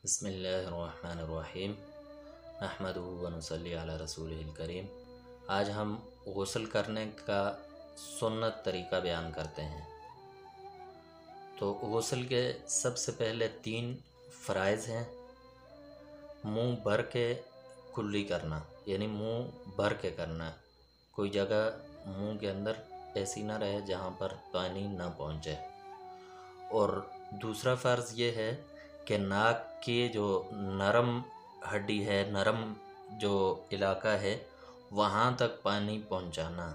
بسم اللہ الرحمن الرحیم نحمدہ ونصلی علی رسولہ الکریم۔ آج ہم غسل کرنے کا سنت طریقہ بیان کرتے ہیں۔ تو غسل کے سب سے پہلے 3 فرائض ہیں۔ منہ بھر کے کلی کرنا، یعنی منہ بھر کے کرنا، کوئی جگہ منہ کے اندر ایسی نہ رہے جہاں پر پانی نہ پہنچے۔ اور دوسرا فرض یہ ہے کہ ناک کی جو نرم ہڈی ہے، نرم جو علاقہ ہے، وہاں تک پانی پہنچانا۔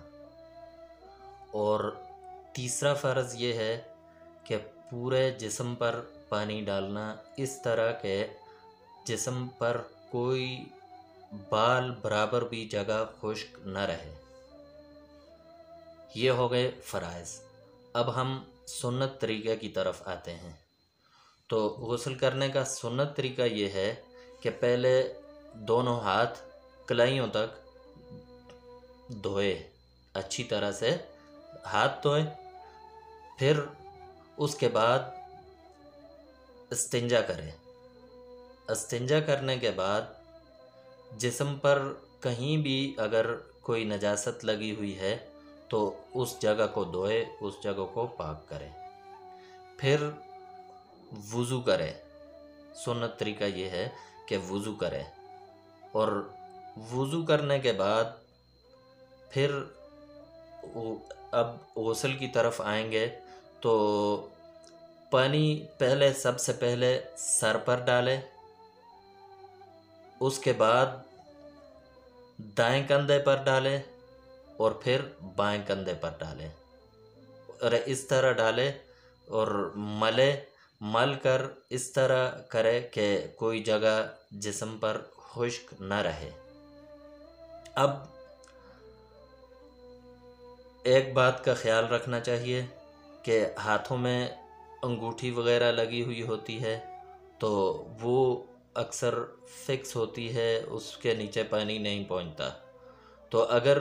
اور تیسرا فرض یہ ہے کہ پورے جسم پر پانی ڈالنا، اس طرح کہ جسم پر کوئی بال برابر بھی جگہ خشک نہ رہے۔ یہ ہو گئے فرائض۔ اب ہم سنت طریقے کی طرف آتے ہیں۔ تو غسل کرنے کا سنت طریقہ یہ ہے کہ پہلے دونوں ہاتھ کلائیوں تک دھوئے، اچھی طرح سے ہاتھ دھوئے، پھر اس کے بعد استنجا کرے۔ استنجا کرنے کے بعد جسم پر کہیں بھی اگر کوئی نجاست لگی ہوئی ہے تو اس جگہ کو دھوئے، اس جگہ کو پاک کرے، پھر وضو کرے۔ سنت طریقہ یہ ہے کہ وضو کرے، اور وضو کرنے کے بعد پھر اب غسل کی طرف آئیں گے تو پانی پہلے سب سے پہلے سر پر ڈالے، اس کے بعد دائیں کندھے پر ڈالے، اور پھر بائیں کندھے پر ڈالے، اور اس طرح ڈالے اور مل کر اس طرح کرے کہ کوئی جگہ جسم پر خشک نہ رہے۔ اب ایک بات کا خیال رکھنا چاہیے کہ ہاتھوں میں انگوٹھی وغیرہ لگی ہوئی ہوتی ہے تو وہ اکثر فکس ہوتی ہے، اس کے نیچے پانی نہیں پہنچتا۔ تو اگر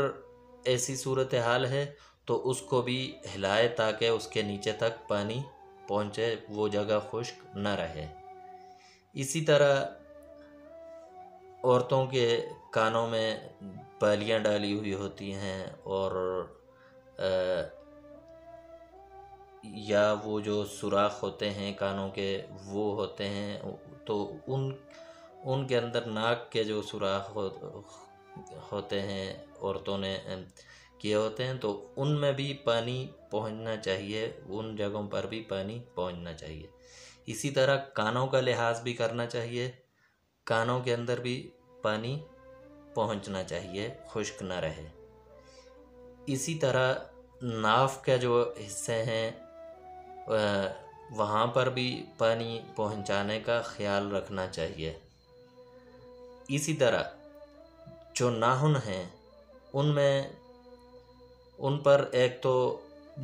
ایسی صورتحال ہے تو اس کو بھی ہلائے تاکہ اس کے نیچے تک پانی پہنچے، وہ جگہ خشک نہ رہے۔ اسی طرح عورتوں کے کانوں میں بالیاں ڈالی ہوئی ہوتی ہیں، اور یا وہ جو سوراخ ہوتے ہیں کانوں کے وہ ہوتے ہیں، تو ان کے اندر ناک کے جو سوراخ ہوتے ہیں عورتوں نے کیے ہوتے ہیں، تو ان میں بھی پانی پہنچنا چاہیے، ان جگہوں پر بھی پانی پہنچنا چاہیے۔ اسی طرح کانوں کا لحاظ بھی کرنا چاہیے، کانوں کے اندر بھی پانی پہنچنا چاہیے، خشک نہ رہے۔ اسی طرح ناف کے جو حصے ہیں وہاں پر بھی پانی پہنچانے کا خیال رکھنا چاہیے۔ اسی طرح جو ناخن ہیں ان پر ایک تو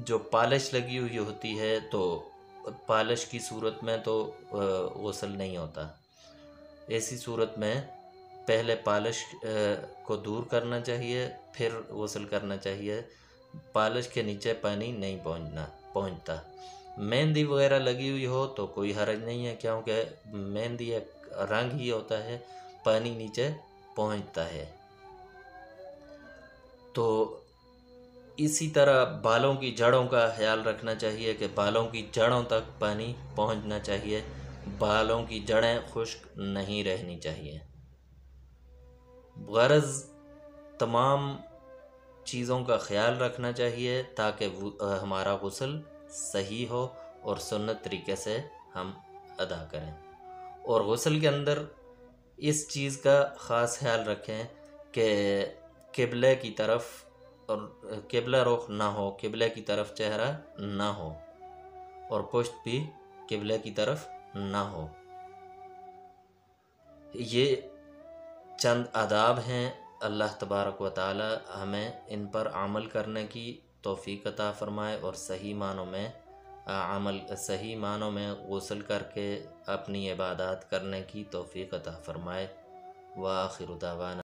جو پالش لگی ہوئی ہوتی ہے، تو پالش کی صورت میں تو غسل نہیں ہوتا۔ ایسی صورت میں پہلے پالش کو دور کرنا چاہیے، پھر غسل کرنا چاہیے۔ پالش کے نیچے پانی نہیں پہنچتا۔ مہندی وغیرہ لگی ہوئی ہو تو کوئی حرج نہیں ہے، کیونکہ مہندی ایک رنگ ہی ہوتا ہے، پانی نیچے پہنچتا ہے۔ تو اسی طرح بالوں کی جڑوں کا خیال رکھنا چاہیے کہ بالوں کی جڑوں تک پانی پہنچنا چاہیے، بالوں کی جڑیں خشک نہیں رہنی چاہیے۔ غرض تمام چیزوں کا خیال رکھنا چاہیے تاکہ ہمارا غسل صحیح ہو اور سنت طریقے سے ہم ادا کریں۔ اور غسل کے اندر اس چیز کا خاص خیال رکھیں کہ قبلے کی طرف اور قبلہ رخ نہ ہو، قبلے کی طرف چہرہ نہ ہو، اور پشت بھی قبلے کی طرف نہ ہو۔ یہ چند آداب ہیں، اللہ تبارک و تعالی ہمیں ان پر عمل کرنے کی توفیق عطا فرمائے، اور صحیح معنوں میں غسل کر کے اپنی عبادات کرنے کی توفیق عطا فرمائے۔ وآخر دعوانا